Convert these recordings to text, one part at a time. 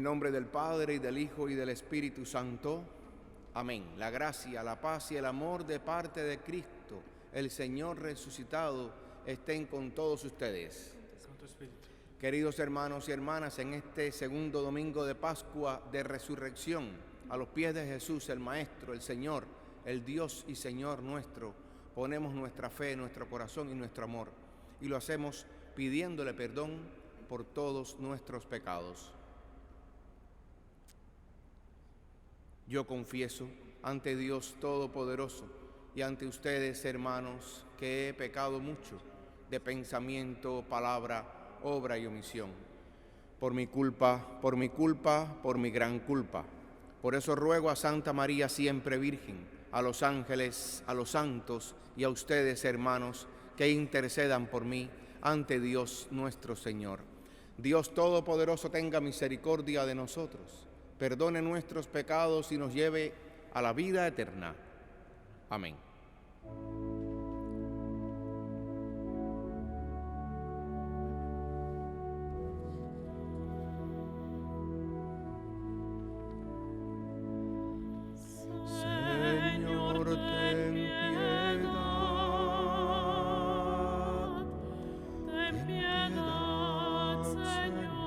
En nombre del Padre, y del Hijo, y del Espíritu Santo. Amén. La gracia, la paz y el amor de parte de Cristo, el Señor resucitado, estén con todos ustedes. Santo Espíritu. Queridos hermanos y hermanas, en este segundo domingo de Pascua de Resurrección, a los pies de Jesús, el Maestro, el Señor, el Dios y Señor nuestro, ponemos nuestra fe, nuestro corazón y nuestro amor, y lo hacemos pidiéndole perdón por todos nuestros pecados. Yo confieso ante Dios Todopoderoso y ante ustedes, hermanos, que he pecado mucho de pensamiento, palabra, obra y omisión. Por mi culpa, por mi gran culpa. Por eso ruego a Santa María siempre Virgen, a los ángeles, a los santos y a ustedes, hermanos, que intercedan por mí ante Dios nuestro Señor. Dios Todopoderoso tenga misericordia de nosotros, perdone nuestros pecados y nos lleve a la vida eterna. Amén. Señor, ten piedad. Ten piedad, Señor.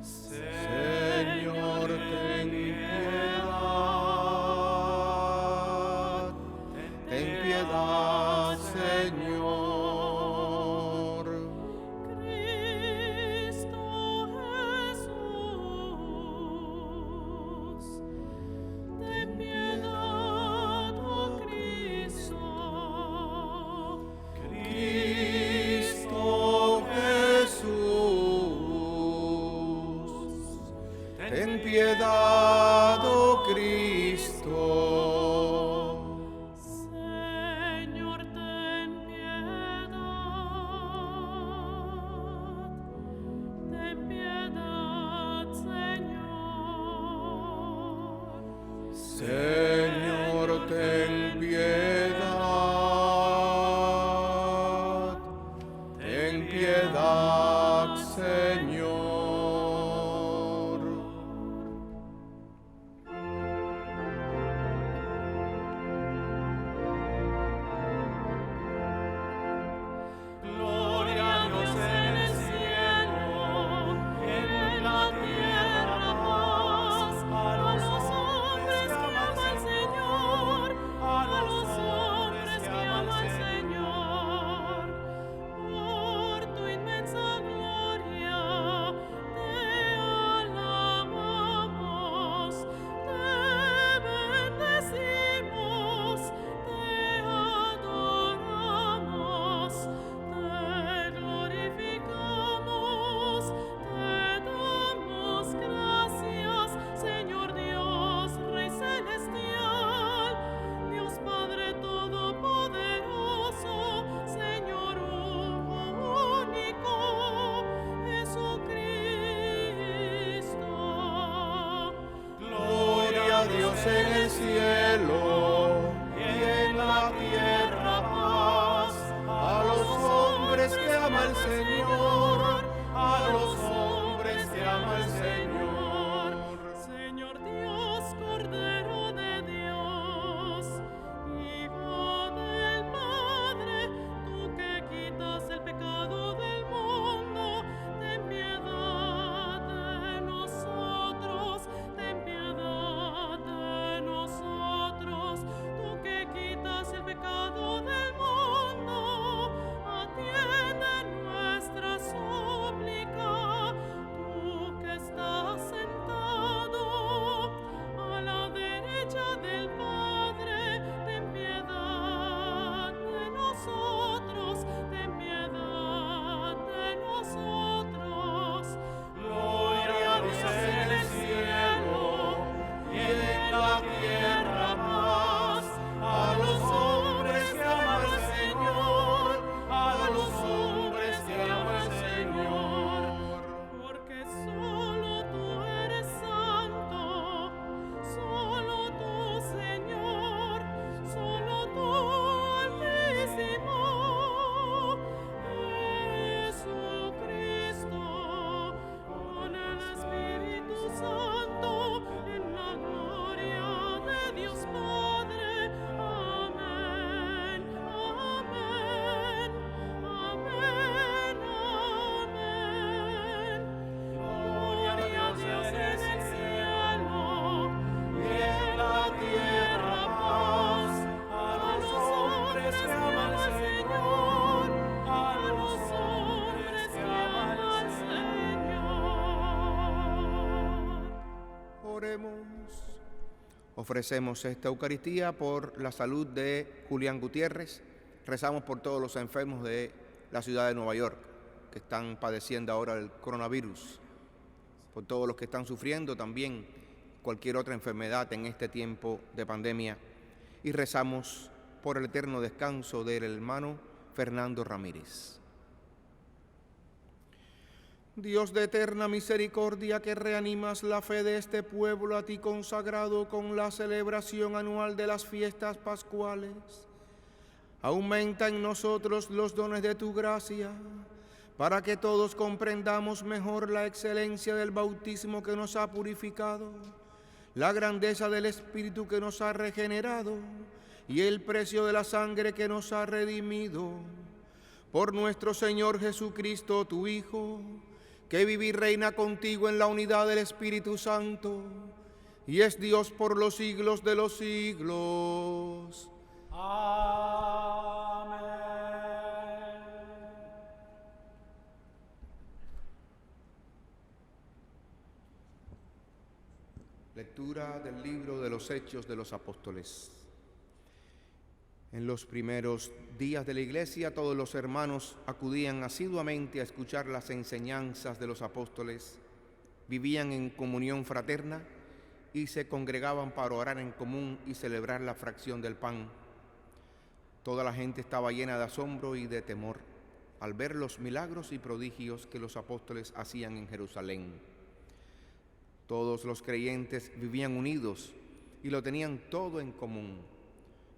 Señor, ten piedad. Ten piedad, Señor. Cristo Jesús. Ten piedad, oh Cristo. Cristo Jesús, ten piedad, oh Cristo. Señor, ten piedad. Ten piedad, Señor. Señor, ten piedad. Ten piedad, Señor. Oremos. Ofrecemos esta Eucaristía por la salud de Julián Gutiérrez. Rezamos por todos los enfermos de la ciudad de Nueva York que están padeciendo ahora el coronavirus, por todos los que están sufriendo también cualquier otra enfermedad en este tiempo de pandemia. Y rezamos por el eterno descanso del hermano Fernando Ramírez. Dios de eterna misericordia, que reanimas la fe de este pueblo a ti consagrado con la celebración anual de las fiestas pascuales, aumenta en nosotros los dones de tu gracia, para que todos comprendamos mejor la excelencia del bautismo que nos ha purificado, la grandeza del Espíritu que nos ha regenerado y el precio de la sangre que nos ha redimido. Por nuestro Señor Jesucristo, tu Hijo, que vive y reina contigo en la unidad del Espíritu Santo, y es Dios por los siglos de los siglos. Amén. Lectura del libro de los Hechos de los Apóstoles. En los primeros días de la Iglesia, todos los hermanos acudían asiduamente a escuchar las enseñanzas de los apóstoles, vivían en comunión fraterna y se congregaban para orar en común y celebrar la fracción del pan. Toda la gente estaba llena de asombro y de temor al ver los milagros y prodigios que los apóstoles hacían en Jerusalén. Todos los creyentes vivían unidos y lo tenían todo en común.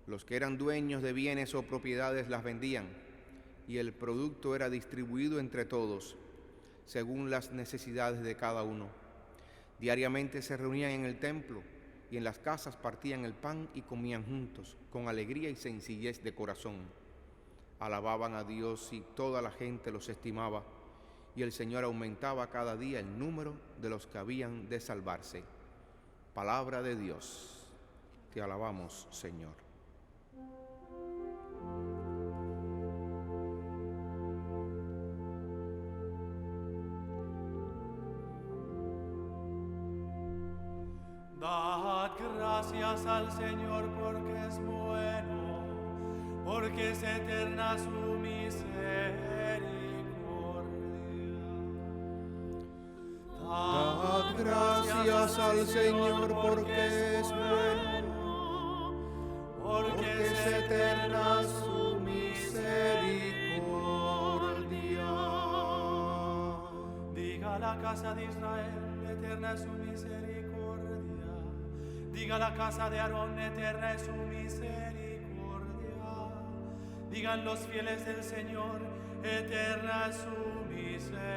Los que eran dueños de bienes o propiedades las vendían, y el producto era distribuido entre todos, según las necesidades de cada uno. Diariamente se reunían en el templo y en las casas partían el pan y comían juntos, con alegría y sencillez de corazón. Alababan a Dios y toda la gente los estimaba, y el Señor aumentaba cada día el número de los que habían de salvarse. Palabra de Dios. Te alabamos, Señor. Dad gracias al Señor porque es bueno, porque es eterna su misericordia. Dad gracias al Señor porque es bueno, porque es eterna su misericordia. Diga la casa de Israel, eterna es su misericordia. Diga la casa de Aarón, eterna es su misericordia. Digan los fieles del Señor, eterna es su misericordia.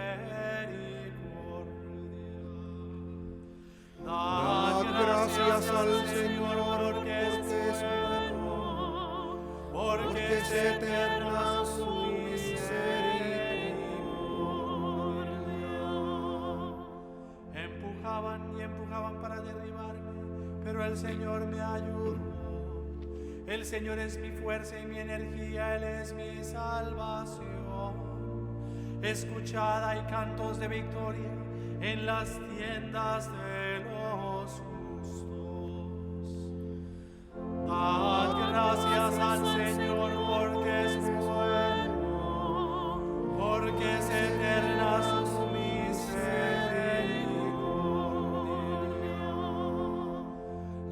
Dad gracias al Señor porque es bueno, porque es eterna su misericordia. Empujaban y empujaban para derribarme, pero el Señor me ayudó. El Señor es mi fuerza y mi energía, Él es mi salvación. Escuchad, hay cantos de victoria en las tiendas de los justos. Dad gracias al Señor porque es bueno, porque es eterna su misericordia.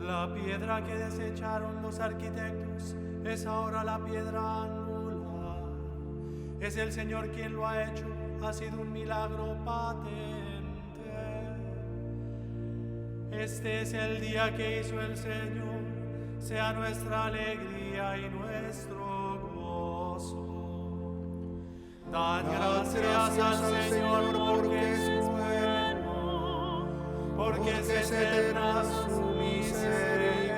La piedra que desecharon los arquitectos es ahora la piedra angular. Es el Señor quien lo ha hecho, ha sido un milagro patente. Este es el día que hizo el Señor, sea nuestra alegría y nuestro gozo. Dad gracias al Señor porque es bueno, porque es eterna su misericordia.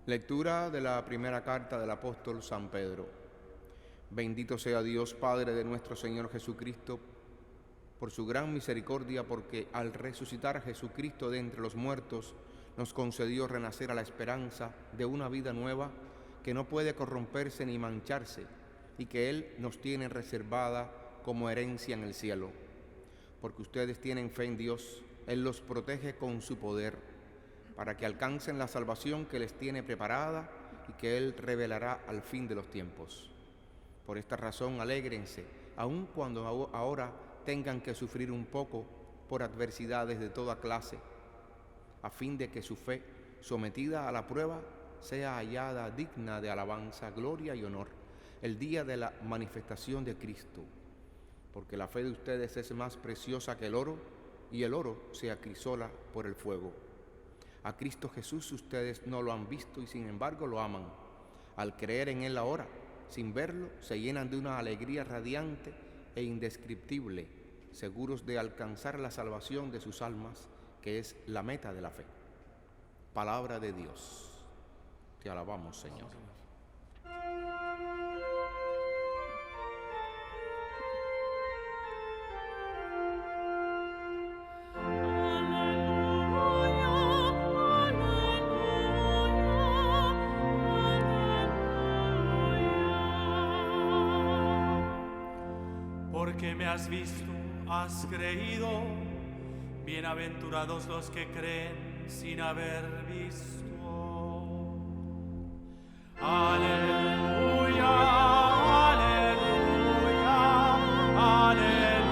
Lectura de la primera carta del apóstol San Pedro. Bendito sea Dios, Padre de nuestro Señor Jesucristo, por su gran misericordia, porque al resucitar a Jesucristo de entre los muertos, nos concedió renacer a la esperanza de una vida nueva que no puede corromperse ni mancharse, y que Él nos tiene reservada como herencia en el cielo. Porque ustedes tienen fe en Dios, Él los protege con su poder, para que alcancen la salvación que les tiene preparada y que Él revelará al fin de los tiempos. Por esta razón, alégrense, aun cuando ahora tengan que sufrir un poco por adversidades de toda clase, a fin de que su fe, sometida a la prueba, sea hallada digna de alabanza, gloria y honor el día de la manifestación de Cristo. Porque la fe de ustedes es más preciosa que el oro, y el oro se acrisola por el fuego. A Cristo Jesús ustedes no lo han visto y sin embargo lo aman. Al creer en Él ahora, sin verlo, se llenan de una alegría radiante e indescriptible, seguros de alcanzar la salvación de sus almas, que es la meta de la fe. Palabra de Dios. Te alabamos, Señor. Porque me has visto, has creído, bienaventurados los que creen sin haber visto. Aleluya, aleluya, aleluya.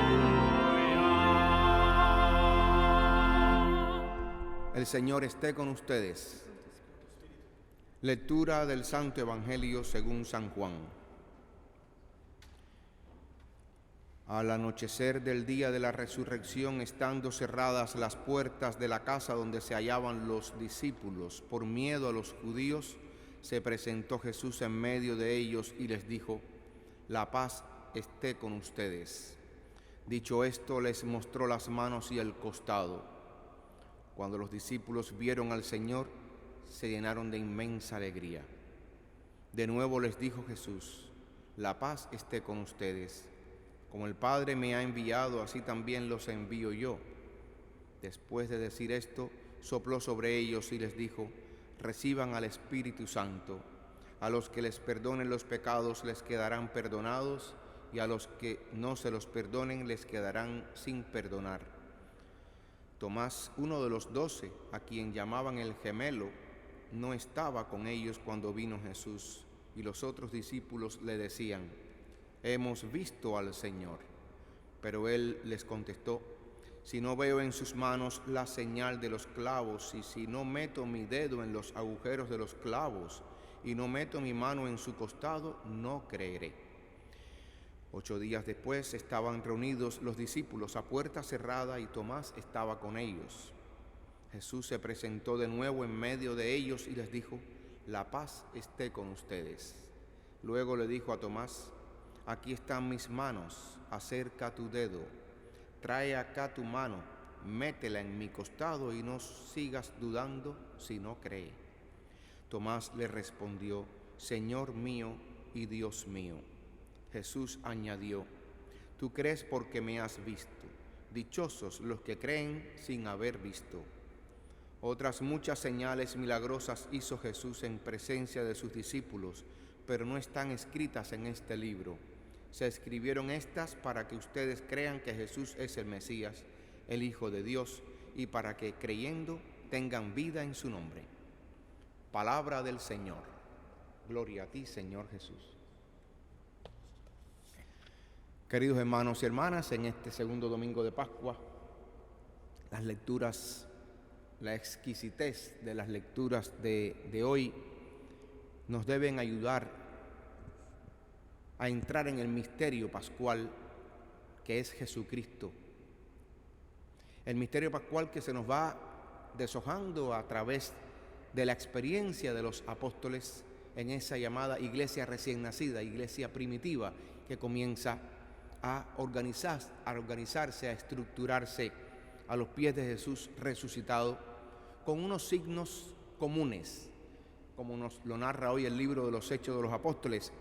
El Señor esté con ustedes. Lectura del Santo Evangelio según San Juan. Al anochecer del día de la resurrección, estando cerradas las puertas de la casa donde se hallaban los discípulos, por miedo a los judíos, se presentó Jesús en medio de ellos y les dijo: la paz esté con ustedes. Dicho esto, les mostró las manos y el costado. Cuando los discípulos vieron al Señor, se llenaron de inmensa alegría. De nuevo les dijo Jesús: la paz esté con ustedes. Como el Padre me ha enviado, así también los envío yo. Después de decir esto, sopló sobre ellos y les dijo: reciban al Espíritu Santo. A los que les perdonen los pecados les quedarán perdonados, y a los que no se los perdonen les quedarán sin perdonar. Tomás, uno de los 12, a quien llamaban el gemelo, no estaba con ellos cuando vino Jesús, y los otros discípulos le decían: hemos visto al Señor. Pero él les contestó: si no veo en sus manos la señal de los clavos, y si no meto mi dedo en los agujeros de los clavos, y no meto mi mano en su costado, no creeré. 8 días después estaban reunidos los discípulos a puerta cerrada, y Tomás estaba con ellos. Jesús se presentó de nuevo en medio de ellos y les dijo: la paz esté con ustedes. Luego le dijo a Tomás: aquí están mis manos, acerca tu dedo, trae acá tu mano, métela en mi costado y no sigas dudando, sino cree. Tomás le respondió: Señor mío y Dios mío. Jesús añadió: tú crees porque me has visto. Dichosos los que creen sin haber visto. Otras muchas señales milagrosas hizo Jesús en presencia de sus discípulos, pero no están escritas en este libro. Se escribieron estas para que ustedes crean que Jesús es el Mesías, el Hijo de Dios, y para que, creyendo, tengan vida en su nombre. Palabra del Señor. Gloria a ti, Señor Jesús. Queridos hermanos y hermanas, en este segundo domingo de Pascua, las lecturas, la exquisitez de las lecturas de hoy nos deben ayudar a entrar en el misterio pascual que es Jesucristo. El misterio pascual que se nos va deshojando a través de la experiencia de los apóstoles en esa llamada iglesia recién nacida, iglesia primitiva, que comienza a organizarse, a estructurarse a los pies de Jesús resucitado, con unos signos comunes, como nos lo narra hoy el libro de los Hechos de los Apóstoles,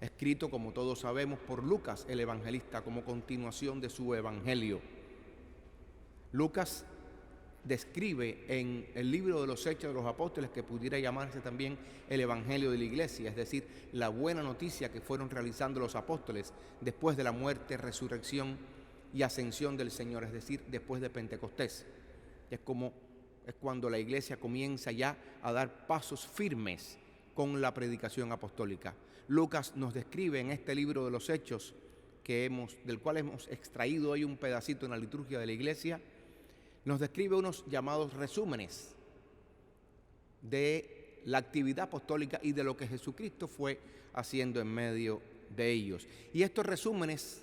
escrito, como todos sabemos, por Lucas el evangelista, como continuación de su evangelio. Lucas describe en el libro de los Hechos de los Apóstoles, que pudiera llamarse también el Evangelio de la Iglesia, es decir, la buena noticia que fueron realizando los apóstoles después de la muerte, resurrección y ascensión del Señor, es decir, después de Pentecostés. Es cuando la Iglesia comienza ya a dar pasos firmes con la predicación apostólica. Lucas nos describe en este libro de los Hechos, del cual hemos extraído hoy un pedacito en la liturgia de la Iglesia, nos describe unos llamados resúmenes de la actividad apostólica y de lo que Jesucristo fue haciendo en medio de ellos. Y estos resúmenes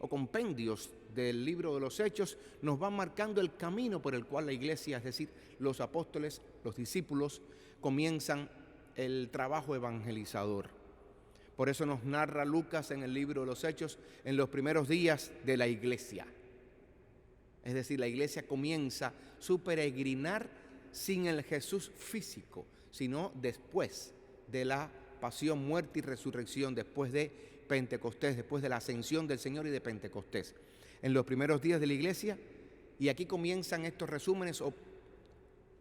o compendios del libro de los Hechos nos van marcando el camino por el cual la Iglesia, es decir, los apóstoles, los discípulos, comienzan el trabajo evangelizador. Por eso nos narra Lucas en el libro de los Hechos en los primeros días de la Iglesia. Es decir, la Iglesia comienza su peregrinar sin el Jesús físico, sino después de la pasión, muerte y resurrección, después de Pentecostés, después de la ascensión del Señor y de Pentecostés. En los primeros días de la Iglesia, y aquí comienzan estos resúmenes o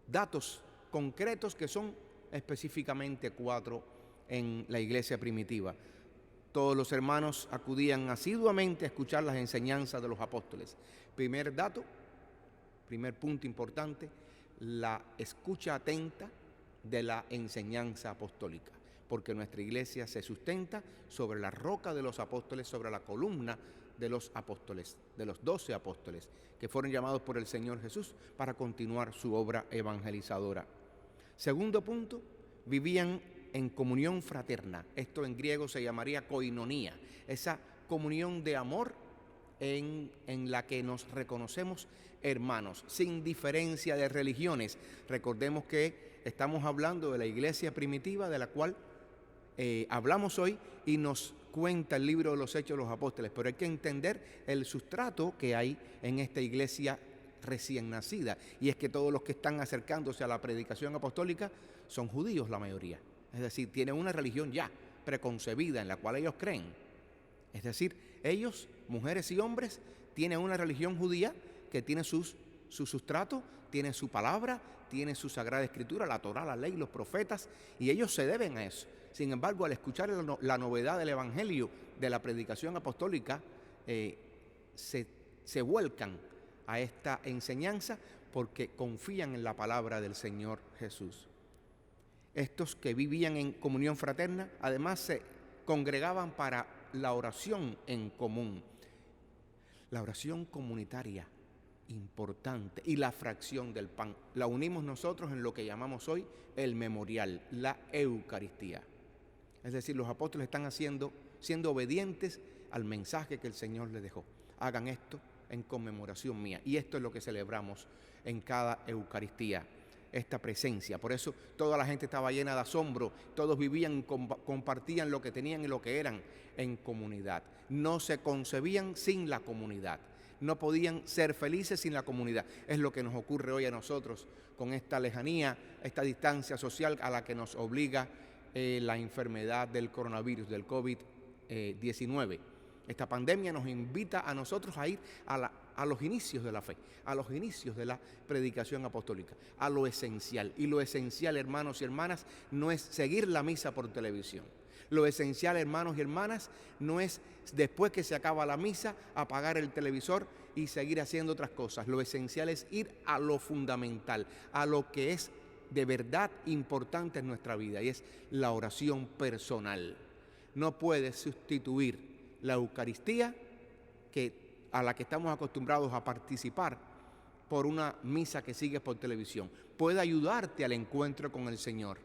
datos concretos que son específicamente 4 en la Iglesia primitiva. Todos los hermanos acudían asiduamente a escuchar las enseñanzas de los apóstoles. Primer dato, primer punto importante, la escucha atenta de la enseñanza apostólica, porque nuestra Iglesia se sustenta sobre la roca de los apóstoles, sobre la columna de los apóstoles, de los 12 apóstoles, que fueron llamados por el Señor Jesús para continuar su obra evangelizadora. Segundo punto, vivían en comunión fraterna. Esto en griego se llamaría koinonía, esa comunión de amor en la que nos reconocemos hermanos, sin diferencia de religiones. Recordemos que estamos hablando de la Iglesia primitiva, de la cual hablamos hoy, y nos cuenta el libro de los Hechos de los Apóstoles, pero hay que entender el sustrato que hay en esta Iglesia recién nacida, y es que todos los que están acercándose a la predicación apostólica son judíos, la mayoría. Es decir, tienen una religión ya preconcebida en la cual ellos creen. Es decir, ellos, mujeres y hombres, tienen una religión judía que tiene su sustrato, tiene su palabra, tiene su Sagrada Escritura, la Torá, la ley, los profetas, y ellos se deben a eso. Sin embargo, al escuchar la novedad del Evangelio, de la predicación apostólica, se vuelcan a esta enseñanza porque confían en la palabra del Señor Jesús. Estos que vivían en comunión fraterna, además se congregaban para la oración en común, la oración comunitaria, importante, y la fracción del pan. La unimos nosotros en lo que llamamos hoy el memorial, la Eucaristía. Es decir, los apóstoles están siendo obedientes al mensaje que el Señor les dejó. Hagan esto en conmemoración mía. Y esto es lo que celebramos en cada Eucaristía, esta presencia. Por eso toda la gente estaba llena de asombro, todos vivían, compartían lo que tenían y lo que eran en comunidad. No se concebían sin la comunidad, no podían ser felices sin la comunidad. Es lo que nos ocurre hoy a nosotros con esta lejanía, esta distancia social a la que nos obliga la enfermedad del coronavirus, del COVID-19. Esta pandemia nos invita a nosotros a ir a los inicios de la fe, a los inicios de la predicación apostólica, a lo esencial. Y lo esencial, hermanos y hermanas, no es seguir la misa por televisión. Lo esencial, hermanos y hermanas, no es después que se acaba la misa apagar el televisor y seguir haciendo otras cosas. Lo esencial es ir a lo fundamental, a lo que es de verdad importante en nuestra vida, y es la oración personal. No puede sustituir la Eucaristía a la que estamos acostumbrados a participar por una misa que sigues por televisión. Puede ayudarte al encuentro con el Señor,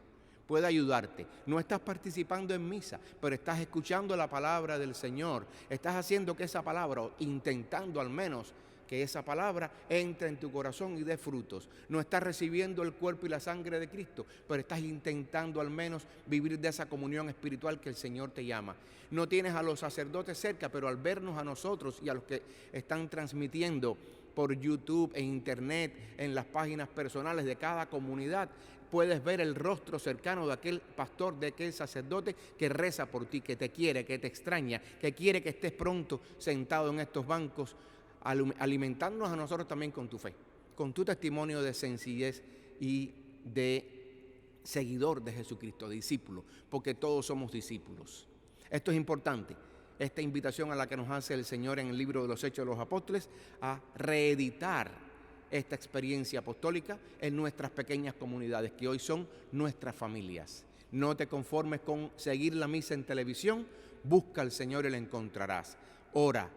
puede ayudarte. No estás participando en misa, pero estás escuchando la palabra del Señor, estás haciendo que esa palabra, o intentando al menos que esa palabra entre en tu corazón y dé frutos. No estás recibiendo el cuerpo y la sangre de Cristo, pero estás intentando al menos vivir de esa comunión espiritual que el Señor te llama. No tienes a los sacerdotes cerca, pero al vernos a nosotros y a los que están transmitiendo por YouTube e Internet, en las páginas personales de cada comunidad, puedes ver el rostro cercano de aquel pastor, de aquel sacerdote que reza por ti, que te quiere, que te extraña, que quiere que estés pronto sentado en estos bancos, alimentándonos a nosotros también con con tu testimonio de sencillez y de seguidor de Jesucristo, discípulo, porque todos somos discípulos. Esto es importante, esta invitación a la que nos hace el Señor en el libro de los Hechos de los Apóstoles a reeditar esta experiencia apostólica en nuestras pequeñas comunidades, que hoy son nuestras familias. No te conformes con seguir la misa en televisión, busca al Señor y lo encontrarás. Ora,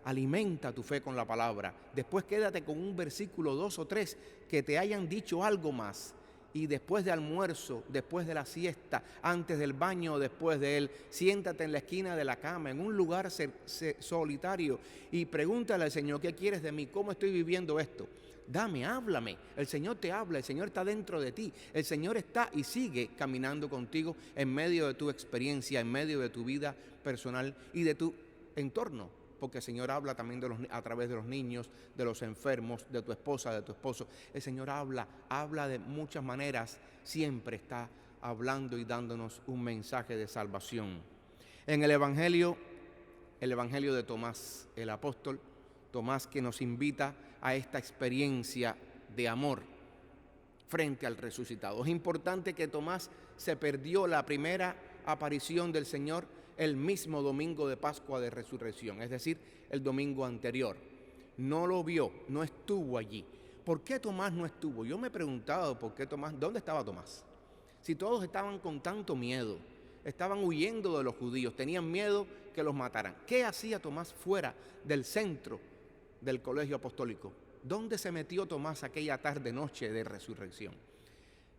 alimenta tu fe con la palabra, después quédate con un versículo, 2 o 3 que te hayan dicho algo más. Y después de almuerzo, después de la siesta, antes del baño o después de él, siéntate en la esquina de la cama, en un lugar solitario y pregúntale al Señor, ¿qué quieres de mí? ¿Cómo estoy viviendo esto? Dame, háblame. El Señor te habla, el Señor está dentro de ti. El Señor está y sigue caminando contigo en medio de tu experiencia, en medio de tu vida personal y de tu entorno. Porque el Señor habla también a través de los niños, de los enfermos, de tu esposa, de tu esposo. El Señor habla de muchas maneras, siempre está hablando y dándonos un mensaje de salvación. En el Evangelio de Tomás, el apóstol, Tomás, que nos invita a esta experiencia de amor frente al resucitado. Es importante que Tomás se perdió la primera aparición del Señor el mismo domingo de Pascua de Resurrección, es decir, el domingo anterior. No lo vio, no estuvo allí. ¿Por qué Tomás no estuvo? Yo me he preguntado por qué Tomás, ¿dónde estaba Tomás? Si todos estaban con tanto miedo, estaban huyendo de los judíos, tenían miedo que los mataran. ¿Qué hacía Tomás fuera del centro del colegio apostólico? ¿Dónde se metió Tomás aquella tarde-noche de resurrección?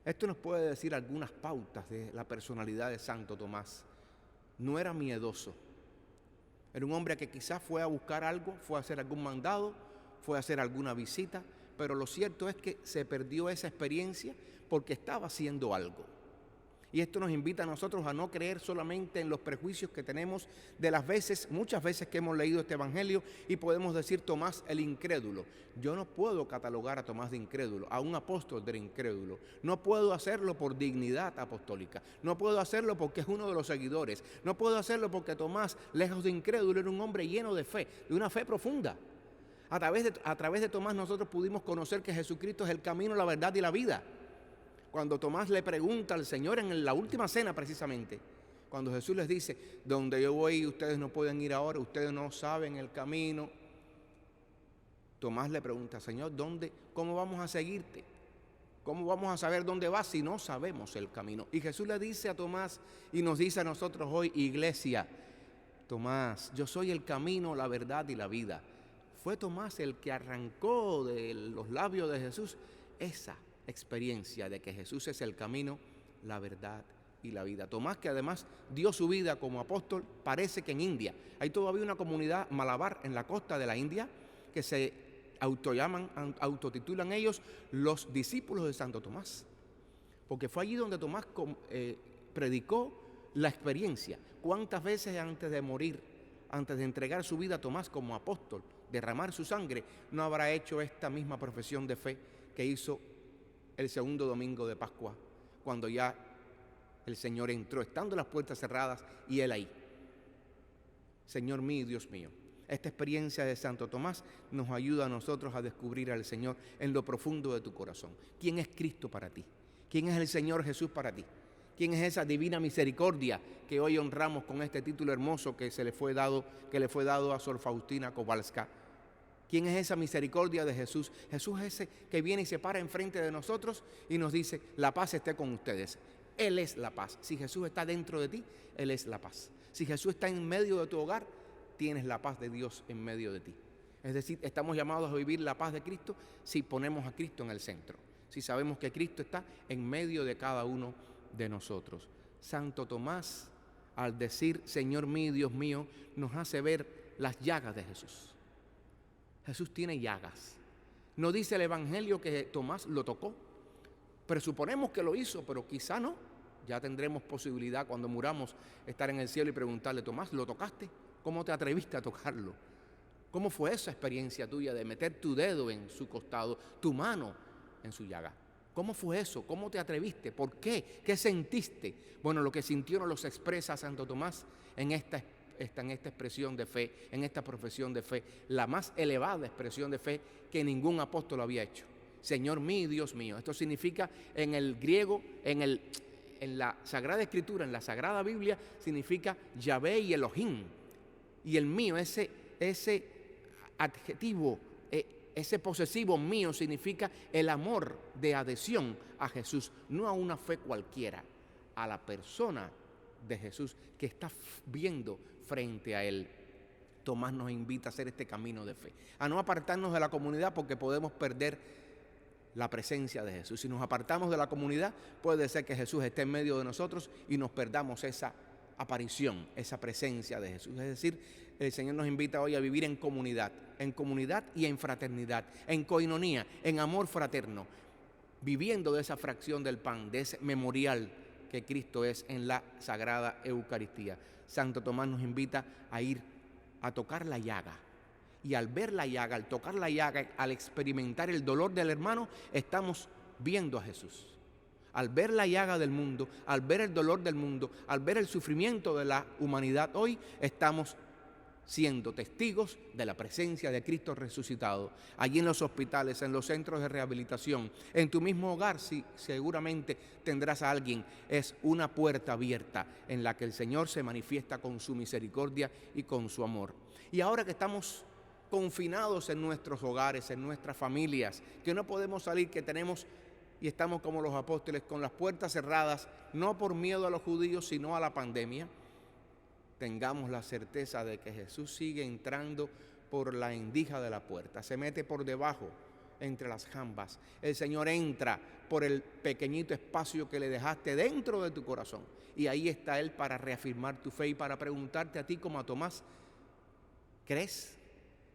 Esto nos puede decir algunas pautas de la personalidad de Santo Tomás. No era miedoso. Era un hombre que quizás fue a buscar algo, fue a hacer algún mandado, fue a hacer alguna visita, pero lo cierto es que se perdió esa experiencia porque estaba haciendo algo. Y esto nos invita a nosotros a no creer solamente en los prejuicios que tenemos de las veces, muchas veces que hemos leído este evangelio y podemos decir Tomás el incrédulo. Yo no puedo catalogar a Tomás de incrédulo, a un apóstol de incrédulo. No puedo hacerlo por dignidad apostólica. No puedo hacerlo porque es uno de los seguidores. No puedo hacerlo porque Tomás, lejos de incrédulo, era un hombre lleno de fe, de una fe profunda. A través de Tomás nosotros pudimos conocer que Jesucristo es el camino, la verdad y la vida. Cuando Tomás le pregunta al Señor en la última cena precisamente, cuando Jesús les dice, donde yo voy ustedes no pueden ir ahora, ustedes no saben el camino. Tomás le pregunta, Señor, ¿cómo vamos a seguirte? ¿Cómo vamos a saber dónde vas si no sabemos el camino? Y Jesús le dice a Tomás y nos dice a nosotros hoy, iglesia, Tomás, yo soy el camino, la verdad y la vida. Fue Tomás el que arrancó de los labios de Jesús esa experiencia de que Jesús es el camino, la verdad y la vida. Tomás, que además dio su vida como apóstol, parece que en India. Hay todavía una comunidad malabar en la costa de la India que se autotitulan ellos los discípulos de Santo Tomás. Porque fue allí donde Tomás predicó la experiencia. ¿Cuántas veces antes de morir, antes de entregar su vida Tomás como apóstol, derramar su sangre, no habrá hecho esta misma profesión de fe que hizo el segundo domingo de Pascua, cuando ya el Señor entró, estando las puertas cerradas y Él ahí? Señor mío, Dios mío. Esta experiencia de Santo Tomás nos ayuda a nosotros a descubrir al Señor en lo profundo de tu corazón. ¿Quién es Cristo para ti? ¿Quién es el Señor Jesús para ti? ¿Quién es esa divina misericordia que hoy honramos con este título hermoso que le fue dado a Sor Faustina Kowalska? ¿Quién es esa misericordia de Jesús? Jesús es ese que viene y se para enfrente de nosotros y nos dice, la paz esté con ustedes. Él es la paz. Si Jesús está dentro de ti, Él es la paz. Si Jesús está en medio de tu hogar, tienes la paz de Dios en medio de ti. Es decir, estamos llamados a vivir la paz de Cristo si ponemos a Cristo en el centro. Si sabemos que Cristo está en medio de cada uno de nosotros. Santo Tomás, al decir, Señor mío, Dios mío, nos hace ver las llagas de Jesús. Jesús tiene llagas. No dice el Evangelio que Tomás lo tocó. Presuponemos que lo hizo, pero quizá no. Ya tendremos posibilidad cuando muramos estar en el cielo y preguntarle, Tomás, ¿lo tocaste? ¿Cómo te atreviste a tocarlo? ¿Cómo fue esa experiencia tuya de meter tu dedo en su costado, tu mano en su llaga? ¿Cómo fue eso? ¿Cómo te atreviste? ¿Por qué? ¿Qué sentiste? Bueno, lo que sintió nos lo expresa Santo Tomás en esta expresión de fe, en esta profesión de fe, la más elevada expresión de fe que ningún apóstol había hecho. Señor mío y Dios mío. Esto significa en el griego, en la Sagrada Escritura, en la Sagrada Biblia, significa Yahvé y Elohim. Y el mío, ese adjetivo, ese posesivo mío, significa el amor de adhesión a Jesús, no a una fe cualquiera, a la persona de Jesús que está viendo frente a él. Tomás nos invita a hacer este camino de fe, a no apartarnos de la comunidad porque podemos perder la presencia de Jesús. Si nos apartamos de la comunidad, puede ser que Jesús esté en medio de nosotros y nos perdamos esa aparición, esa presencia de Jesús. Es decir, el Señor nos invita hoy a vivir en comunidad y en fraternidad, en coinonía, en amor fraterno, viviendo de esa fracción del pan, de ese memorial que Cristo es en la Sagrada Eucaristía. Santo Tomás nos invita a ir a tocar la llaga. Y al ver la llaga, al tocar la llaga, al experimentar el dolor del hermano, estamos viendo a Jesús. Al ver la llaga del mundo, al ver el dolor del mundo, al ver el sufrimiento de la humanidad hoy, estamos siendo testigos de la presencia de Cristo resucitado. Allí en los hospitales, en los centros de rehabilitación, en tu mismo hogar, sí, seguramente tendrás a alguien. Es una puerta abierta en la que el Señor se manifiesta con su misericordia y con su amor. Y ahora que estamos confinados en nuestros hogares, en nuestras familias, que no podemos salir, que tenemos y estamos como los apóstoles con las puertas cerradas, no por miedo a los judíos, sino a la pandemia, tengamos la certeza de que Jesús sigue entrando por la endija de la puerta, se mete por debajo entre las jambas. El Señor entra por el pequeñito espacio que le dejaste dentro de tu corazón, y ahí está Él para reafirmar tu fe y para preguntarte a ti como a Tomás: ¿crees?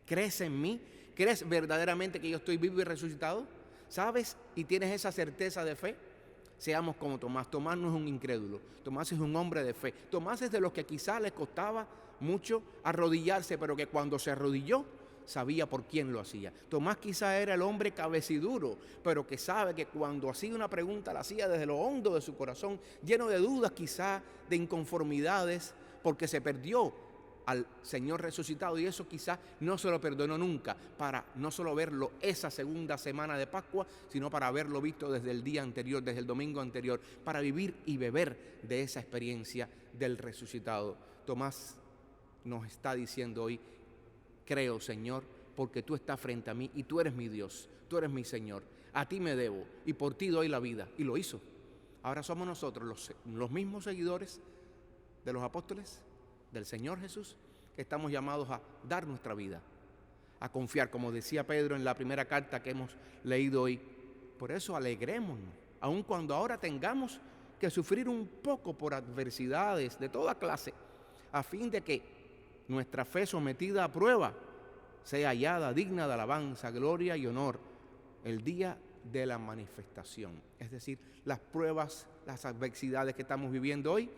¿Crees en mí? ¿Crees verdaderamente que yo estoy vivo y resucitado? ¿Sabes y tienes esa certeza de fe? Seamos como Tomás. Tomás no es un incrédulo, Tomás es un hombre de fe. Tomás es de los que quizás le costaba mucho arrodillarse, pero que cuando se arrodilló sabía por quién lo hacía. Tomás quizás era el hombre cabeciduro, pero que sabe que cuando hacía una pregunta la hacía desde lo hondo de su corazón, lleno de dudas quizás, de inconformidades, porque se perdió al Señor resucitado, y eso quizás no se lo perdonó nunca, para no solo verlo esa segunda semana de Pascua, sino para haberlo visto desde el día anterior, desde el domingo anterior, para vivir y beber de esa experiencia del resucitado. Tomás nos está diciendo hoy: creo, Señor, porque tú estás frente a mí y tú eres mi Dios, tú eres mi Señor, a ti me debo y por ti doy la vida. Y lo hizo. Ahora somos nosotros los mismos seguidores de los apóstoles, del Señor Jesús, que estamos llamados a dar nuestra vida, a confiar, como decía Pedro en la primera carta que hemos leído hoy. Por eso alegrémonos, aun cuando ahora tengamos que sufrir un poco por adversidades de toda clase, a fin de que nuestra fe sometida a prueba sea hallada digna de alabanza, gloria y honor el día de la manifestación. Es decir, las pruebas, las adversidades que estamos viviendo hoy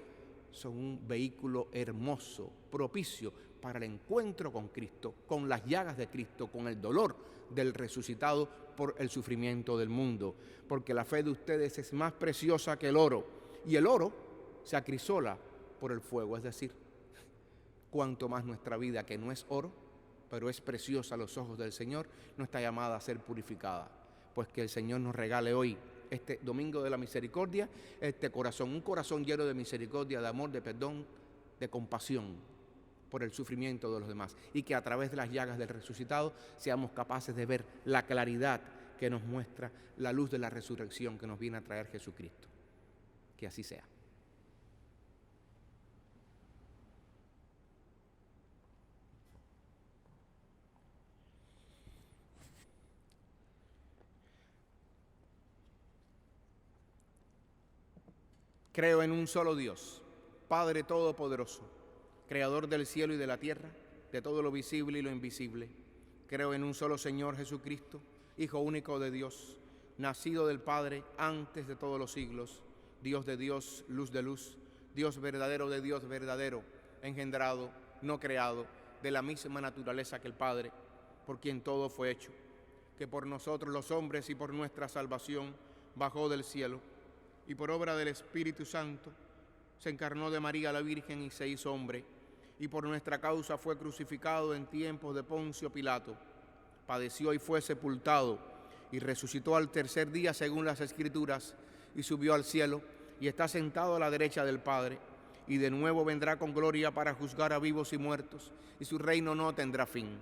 son un vehículo hermoso, propicio para el encuentro con Cristo, con las llagas de Cristo, con el dolor del resucitado por el sufrimiento del mundo. Porque la fe de ustedes es más preciosa que el oro, y el oro se acrisola por el fuego. Es decir, cuanto más nuestra vida, que no es oro, pero es preciosa a los ojos del Señor, no está llamada a ser purificada. Pues que el Señor nos regale hoy, este domingo de la misericordia, este corazón, un corazón lleno de misericordia, de amor, de perdón, de compasión por el sufrimiento de los demás, y que a través de las llagas del resucitado seamos capaces de ver la claridad que nos muestra la luz de la resurrección que nos viene a traer Jesucristo. Que así sea. Creo en un solo Dios, Padre Todopoderoso, Creador del cielo y de la tierra, de todo lo visible y lo invisible. Creo en un solo Señor Jesucristo, Hijo único de Dios, nacido del Padre antes de todos los siglos, Dios de Dios, luz de luz, Dios verdadero de Dios verdadero, engendrado, no creado, de la misma naturaleza que el Padre, por quien todo fue hecho, que por nosotros los hombres y por nuestra salvación bajó del cielo, y por obra del Espíritu Santo se encarnó de María la Virgen y se hizo hombre, y por nuestra causa fue crucificado en tiempos de Poncio Pilato, padeció y fue sepultado, y resucitó al tercer día según las Escrituras, y subió al cielo, y está sentado a la derecha del Padre, y de nuevo vendrá con gloria para juzgar a vivos y muertos, y su reino no tendrá fin.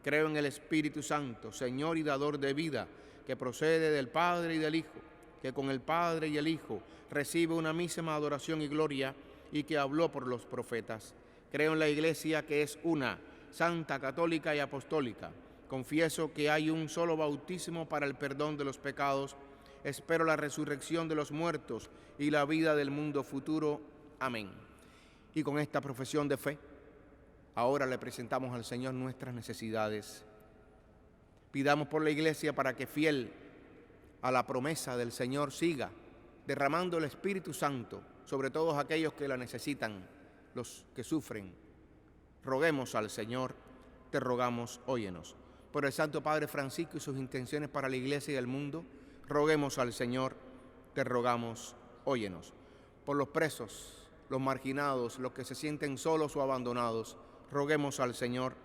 Creo en el Espíritu Santo, Señor y dador de vida, que procede del Padre y del Hijo, que con el Padre y el Hijo recibe una misma adoración y gloria, y que habló por los profetas. Creo en la Iglesia, que es una, santa, católica y apostólica. Confieso que hay un solo bautismo para el perdón de los pecados. Espero la resurrección de los muertos y la vida del mundo futuro. Amén. Y con esta profesión de fe, ahora le presentamos al Señor nuestras necesidades. Pidamos por la Iglesia para que, fiel a la promesa del Señor, siga derramando el Espíritu Santo sobre todos aquellos que la necesitan, los que sufren. Roguemos al Señor, te rogamos, óyenos. Por el Santo Padre Francisco y sus intenciones para la Iglesia y el mundo, roguemos al Señor, te rogamos, óyenos. Por los presos, los marginados, los que se sienten solos o abandonados, roguemos al Señor,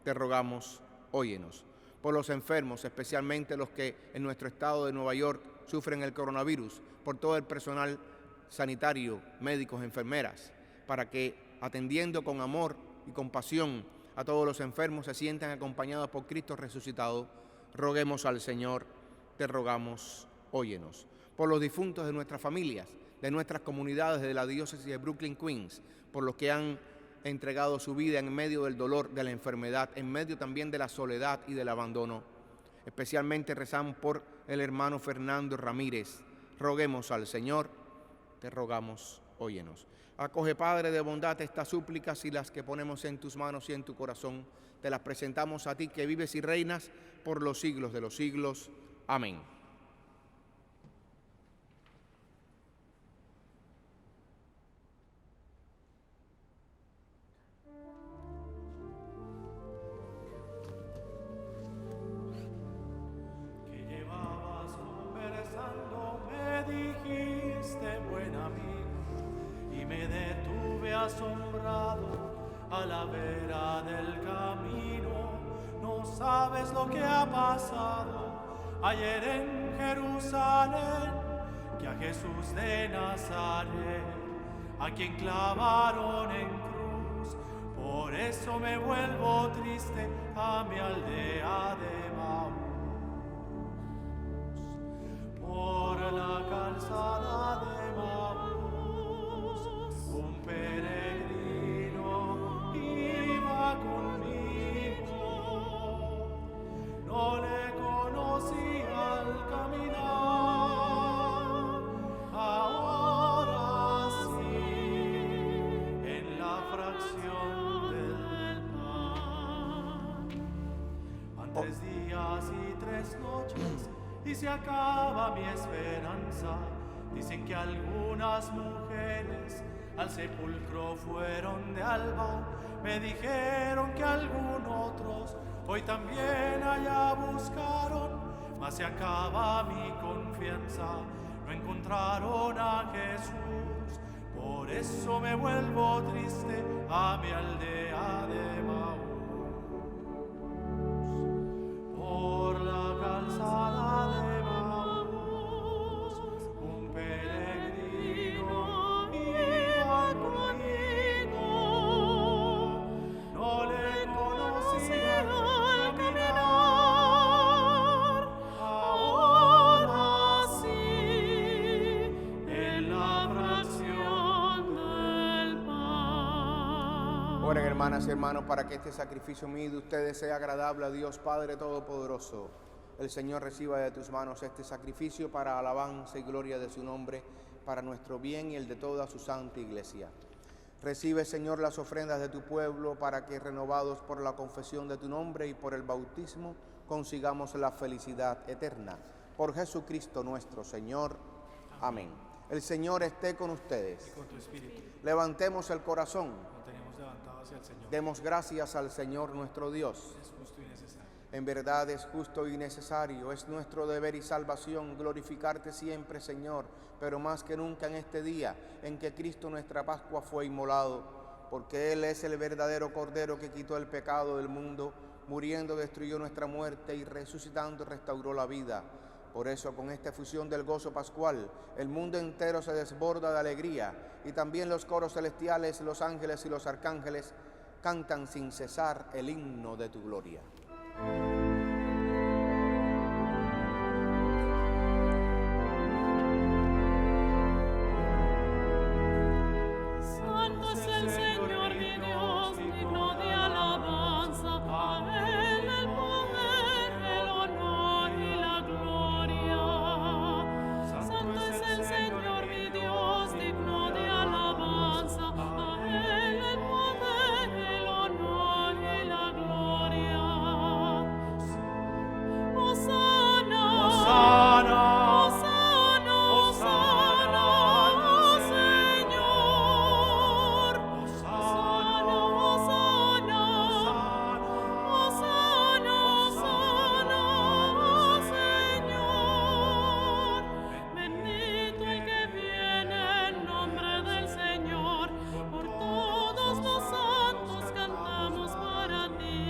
te rogamos, óyenos. Por los enfermos, especialmente los que en nuestro estado de Nueva York sufren el coronavirus, por todo el personal sanitario, médicos, enfermeras, para que, atendiendo con amor y compasión a todos los enfermos, se sientan acompañados por Cristo resucitado, roguemos al Señor, te rogamos, óyenos. Por los difuntos de nuestras familias, de nuestras comunidades de la diócesis de Brooklyn, Queens, por los que han entregado su vida en medio del dolor de la enfermedad, en medio también de la soledad y del abandono. Especialmente rezamos por el hermano Fernando Ramírez. Roguemos al Señor, te rogamos, óyenos. Acoge, Padre de bondad, estas súplicas y las que ponemos en tus manos y en tu corazón. Te las presentamos a ti, que vives y reinas por los siglos de los siglos. Amén. Asombrado a la vera del camino, no sabes lo que ha pasado ayer en Jerusalén, que a Jesús de Nazaret, a quien clavaron en cruz. Por eso me vuelvo triste a mi aldea de Maús, por la calzada de Maús. Un peregrino iba conmigo, no le conocí al caminar, ahora sí, en la fracción del pan. Han 3 días y 3 noches y se acaba mi esperanza. Dicen que algunas mujeres al sepulcro fueron de alba, me dijeron que algunos otros hoy también allá buscaron, mas se acaba mi confianza, no encontraron a Jesús, por eso me vuelvo triste a mi aldea de Maús, por la calzada de Maús, un peregrino conmigo, no le conocí al caminar, ahora sí, en la fracción del pan. Oren, hermanas y hermanos, para que este sacrificio mío de ustedes sea agradable a Dios Padre Todopoderoso. El Señor reciba de tus manos este sacrificio para alabanza y gloria de su nombre, para nuestro bien y el de toda su santa Iglesia. Recibe, Señor, las ofrendas de tu pueblo, para que, renovados por la confesión de tu nombre y por el bautismo, consigamos la felicidad eterna. Por Jesucristo nuestro Señor. Amén. El Señor esté con ustedes. Y con tu espíritu. Levantemos el corazón. Lo tenemos levantado hacia el Señor. Demos gracias al Señor nuestro Dios. Es justo y necesario. En verdad es justo y necesario, es nuestro deber y salvación glorificarte siempre, Señor, pero más que nunca en este día en que Cristo nuestra Pascua fue inmolado, porque Él es el verdadero Cordero que quitó el pecado del mundo, muriendo destruyó nuestra muerte y resucitando restauró la vida. Por eso, con esta efusión del gozo pascual, el mundo entero se desborda de alegría, y también los coros celestiales, los ángeles y los arcángeles cantan sin cesar el himno de tu gloria. Santo es el Señor mi Dios, digno de alabanza, a Él el poder, el honor y la gloria. Santo es el Señor mi Dios, digno de alabanza, a Él el poder, el honor y la gloria. Hosana, Hosana, Hosana, Hosana, oh Señor. Hosana, Hosana, Hosana, Hosana, oh Señor. Bendito el que viene en nombre del Señor. Por todos los santos cantamos para ti.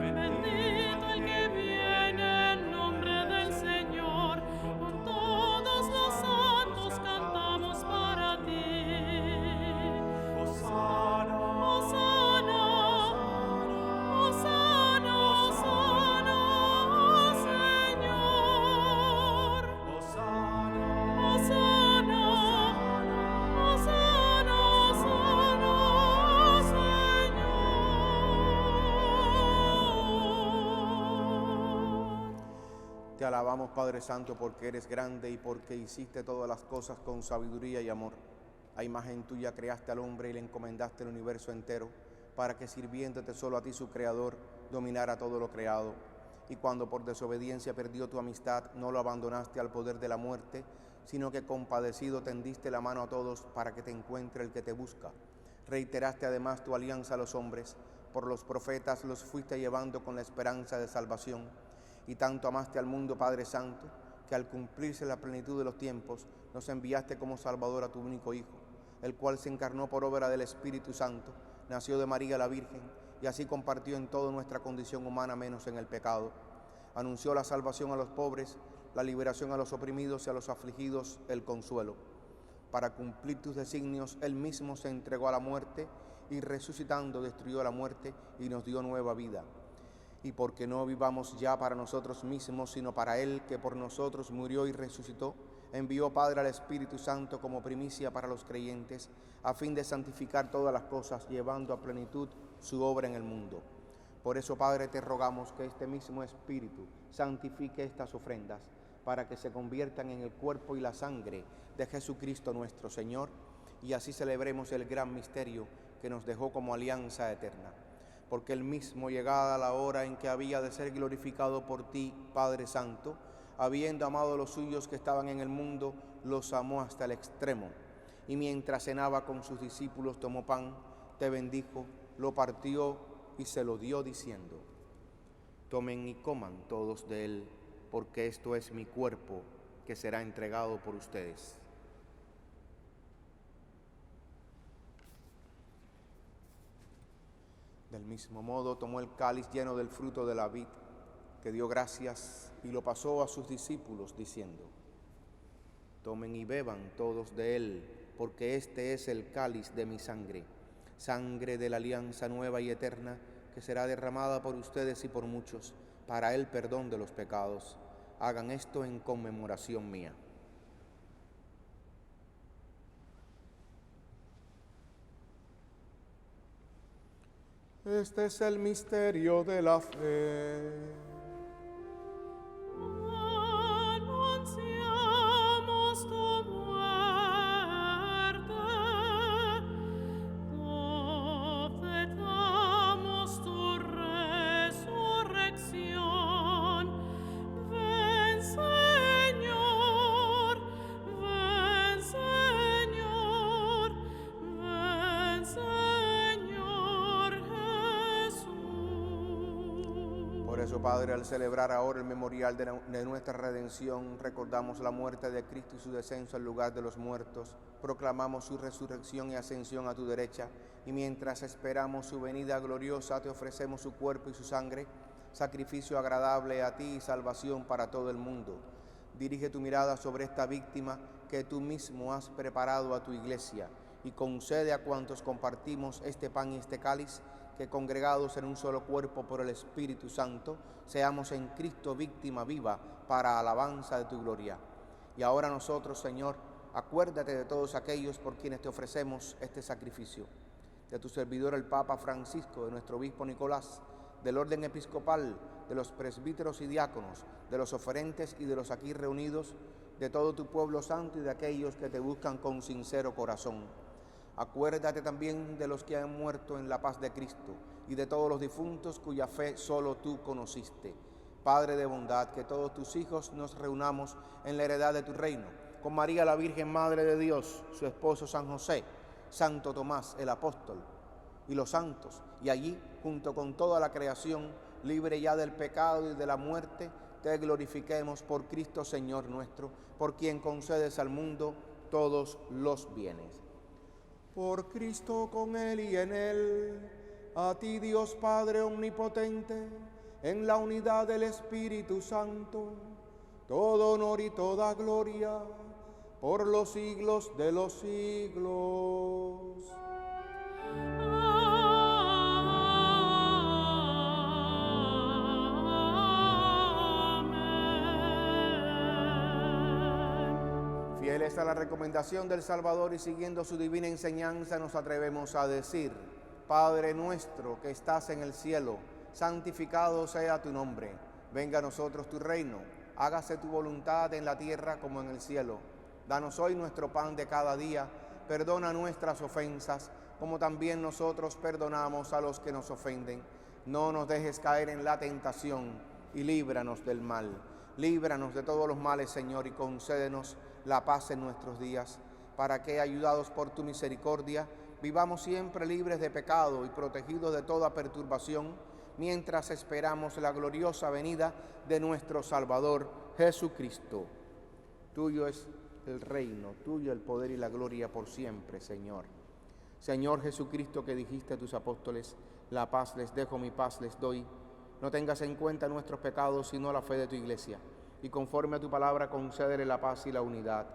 Bendito el que viene en nombre del Señor. Por todos los santos cantamos para ti. Hosana, Hosana, Hosana, Hosana, oh Señor. Hosana, Hosana, Hosana, Hosana, oh Señor. Te alabamos, Padre Santo, porque eres grande y porque hiciste todas las cosas con sabiduría y amor. A imagen tuya creaste al hombre y le encomendaste el universo entero, para que sirviéndote solo a ti, su Creador, dominara todo lo creado. Y cuando por desobediencia perdió tu amistad, no lo abandonaste al poder de la muerte, sino que compadecido tendiste la mano a todos para que te encuentre el que te busca. Reiteraste además tu alianza a los hombres, por los profetas los fuiste llevando con la esperanza de salvación. Y tanto amaste al mundo, Padre Santo, que al cumplirse la plenitud de los tiempos, nos enviaste como Salvador a tu único Hijo, el cual se encarnó por obra del Espíritu Santo, nació de María la Virgen, y así compartió en toda nuestra condición humana menos en el pecado. Anunció la salvación a los pobres, la liberación a los oprimidos y a los afligidos, el consuelo. Para cumplir tus designios, Él mismo se entregó a la muerte y resucitando destruyó la muerte y nos dio nueva vida. Y porque no vivamos ya para nosotros mismos, sino para Él, que por nosotros murió y resucitó, envió Padre al Espíritu Santo como primicia para los creyentes, a fin de santificar todas las cosas, llevando a plenitud su obra en el mundo. Por eso, Padre, te rogamos que este mismo Espíritu santifique estas ofrendas, para que se conviertan en el cuerpo y la sangre de Jesucristo nuestro Señor, y así celebremos el gran misterio que nos dejó como alianza eterna. Porque Él mismo, llegada la hora en que había de ser glorificado por ti, Padre Santo, habiendo amado a los suyos que estaban en el mundo, los amó hasta el extremo. Y mientras cenaba con sus discípulos, tomó pan, te bendijo, lo partió y se lo dio diciendo: tomen y coman todos de él, porque esto es mi cuerpo que será entregado por ustedes. Del mismo modo tomó el cáliz lleno del fruto de la vid, que dio gracias y lo pasó a sus discípulos diciendo: tomen y beban todos de él, porque este es el cáliz de mi sangre, sangre de la alianza nueva y eterna, que será derramada por ustedes y por muchos, para el perdón de los pecados. Hagan esto en conmemoración mía. Este es el misterio de la fe. Anunciamos tu muerte, profetamos tu resurrección. Ven, Señor, ven, Señor, ven, Señor Jesús. Por eso, Padre, al celebrar ahora el memorial de nuestra redención, recordamos la muerte de Cristo y su descenso al lugar de los muertos, proclamamos su resurrección y ascensión a tu derecha, y mientras esperamos su venida gloriosa, te ofrecemos su cuerpo y su sangre, sacrificio agradable a ti y salvación para todo el mundo. Dirige tu mirada sobre esta víctima que tú mismo has preparado a tu iglesia y concede a cuantos compartimos este pan y este cáliz que, congregados en un solo cuerpo por el Espíritu Santo, seamos en Cristo víctima viva para alabanza de tu gloria. Y ahora nosotros, Señor, acuérdate de todos aquellos por quienes te ofrecemos este sacrificio, de tu servidor el Papa Francisco, de nuestro obispo Nicolás, del orden episcopal, de los presbíteros y diáconos, de los oferentes y de los aquí reunidos, de todo tu pueblo santo y de aquellos que te buscan con sincero corazón. Acuérdate también de los que han muerto en la paz de Cristo y de todos los difuntos cuya fe solo tú conociste. Padre de bondad, que todos tus hijos nos reunamos en la heredad de tu reino, con María la Virgen Madre de Dios, su esposo San José, Santo Tomás el apóstol y los santos, y allí, junto con toda la creación, libre ya del pecado y de la muerte, te glorifiquemos por Cristo Señor nuestro, por quien concedes al mundo todos los bienes. Por Cristo, con Él y en Él, a ti Dios Padre omnipotente, en la unidad del Espíritu Santo, todo honor y toda gloria, por los siglos de los siglos. Fieles a la recomendación del Salvador y siguiendo su divina enseñanza, nos atrevemos a decir: Padre nuestro que estás en el cielo, santificado sea tu nombre. Venga a nosotros tu reino. Hágase tu voluntad en la tierra como en el cielo. Danos hoy nuestro pan de cada día. Perdona nuestras ofensas, como también nosotros perdonamos a los que nos ofenden. No nos dejes caer en la tentación y líbranos del mal. Líbranos de todos los males, Señor, y concédenos la paz en nuestros días, para que, ayudados por tu misericordia, vivamos siempre libres de pecado y protegidos de toda perturbación, mientras esperamos la gloriosa venida de nuestro Salvador Jesucristo. Tuyo es el reino, tuyo el poder y la gloria por siempre, Señor. Señor Jesucristo, que dijiste a tus apóstoles: la paz les dejo, mi paz les doy. No tengas en cuenta nuestros pecados, sino la fe de tu iglesia, y conforme a tu palabra concédele la paz y la unidad.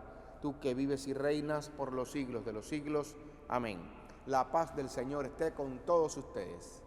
Tú que vives y reinas por los siglos de los siglos. Amén. La paz del Señor esté con todos ustedes.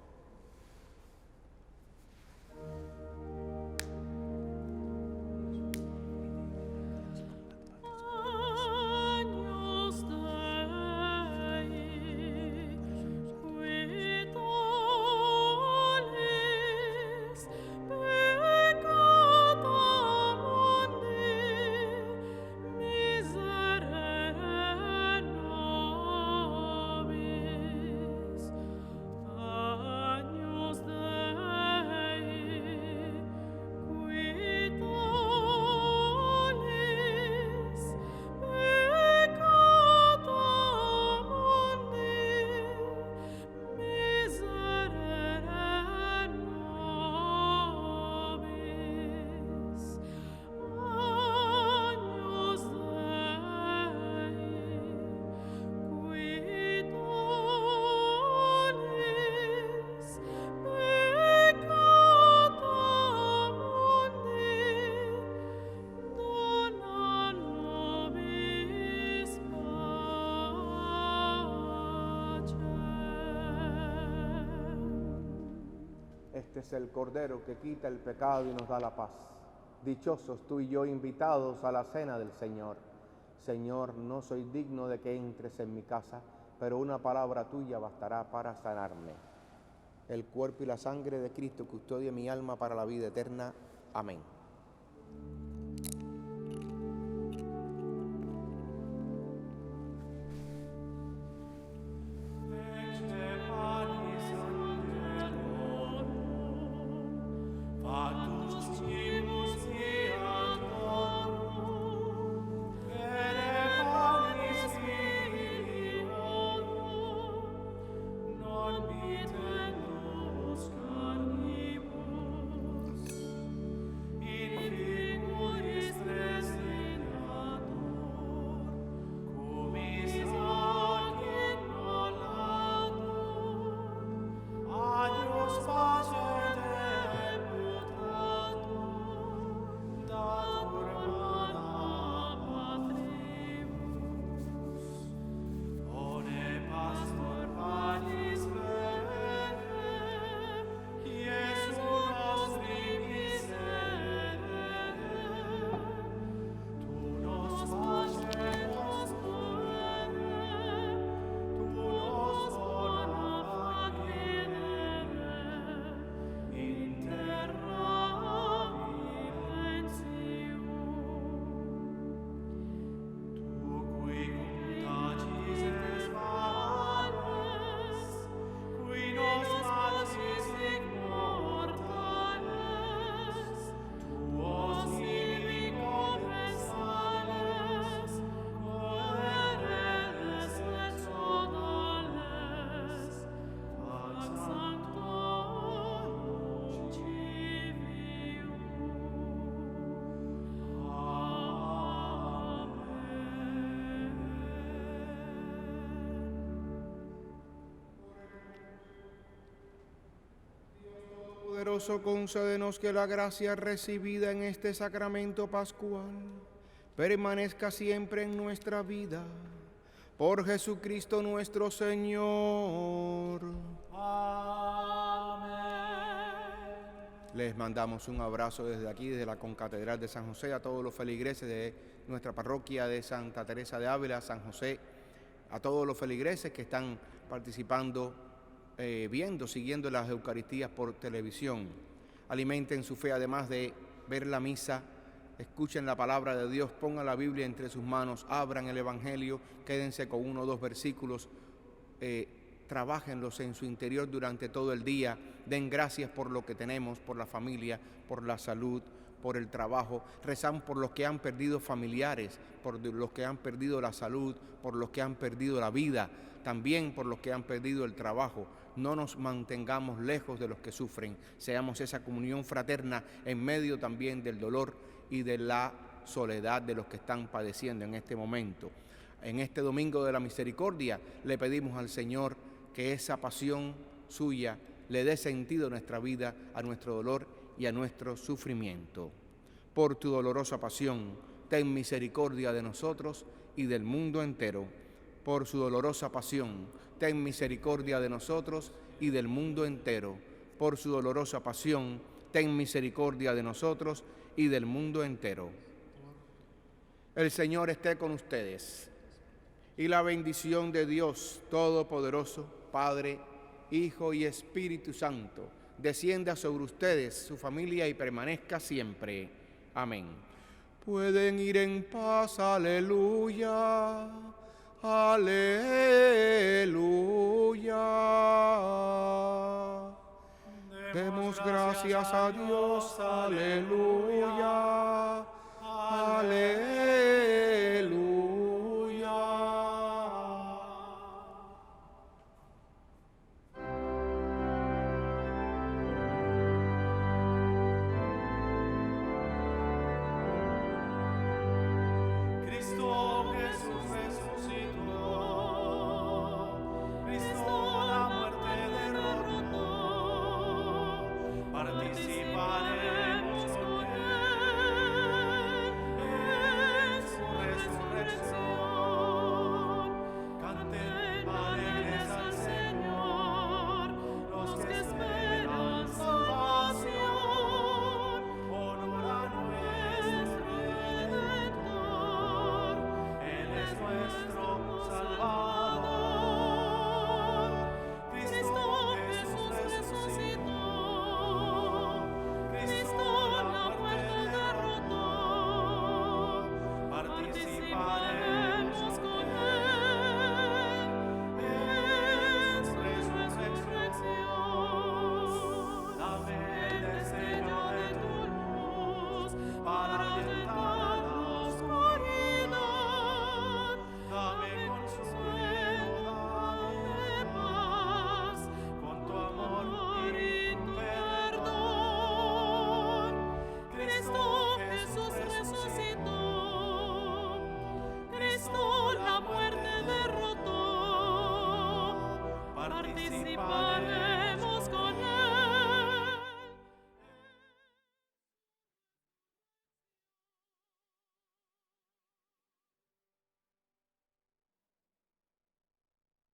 Este es el Cordero que quita el pecado y nos da la paz. Dichosos tú y yo, invitados a la cena del Señor. Señor, no soy digno de que entres en mi casa, pero una palabra tuya bastará para sanarme. El cuerpo y la sangre de Cristo custodia mi alma para la vida eterna. Amén. Y Todopoderoso, concédenos que la gracia recibida en este sacramento pascual permanezca siempre en nuestra vida. Por Jesucristo nuestro Señor. Amén. Les mandamos un abrazo desde aquí, desde la Concatedral de San José, a todos los feligreses de nuestra parroquia de Santa Teresa de Ávila, San José, a todos los feligreses que están participando, siguiendo las Eucaristías por televisión. Alimenten su fe, además de ver la misa, escuchen la palabra de Dios, pongan la Biblia entre sus manos, abran el Evangelio, quédense con 1 o 2 versículos, trabájenlos en su interior durante todo el día, den gracias por lo que tenemos, por la familia, por la salud, por el trabajo. Rezamos por los que han perdido familiares, por los que han perdido la salud, por los que han perdido la vida, también por los que han perdido el trabajo. No nos mantengamos lejos de los que sufren, seamos esa comunión fraterna en medio también del dolor y de la soledad de los que están padeciendo en este momento. En este Domingo de la Misericordia le pedimos al Señor que esa pasión suya le dé sentido a nuestra vida, a nuestro dolor y a nuestro sufrimiento. Por tu dolorosa pasión, ten misericordia de nosotros y del mundo entero. Por su dolorosa pasión, ten misericordia de nosotros y del mundo entero. Por su dolorosa pasión, ten misericordia de nosotros y del mundo entero. El Señor esté con ustedes. Y la bendición de Dios Todopoderoso, Padre, Hijo y Espíritu Santo, descienda sobre ustedes, su familia, y permanezca siempre. Amén. Pueden ir en paz, aleluya, aleluya. Demos gracias a Dios, aleluya, aleluya.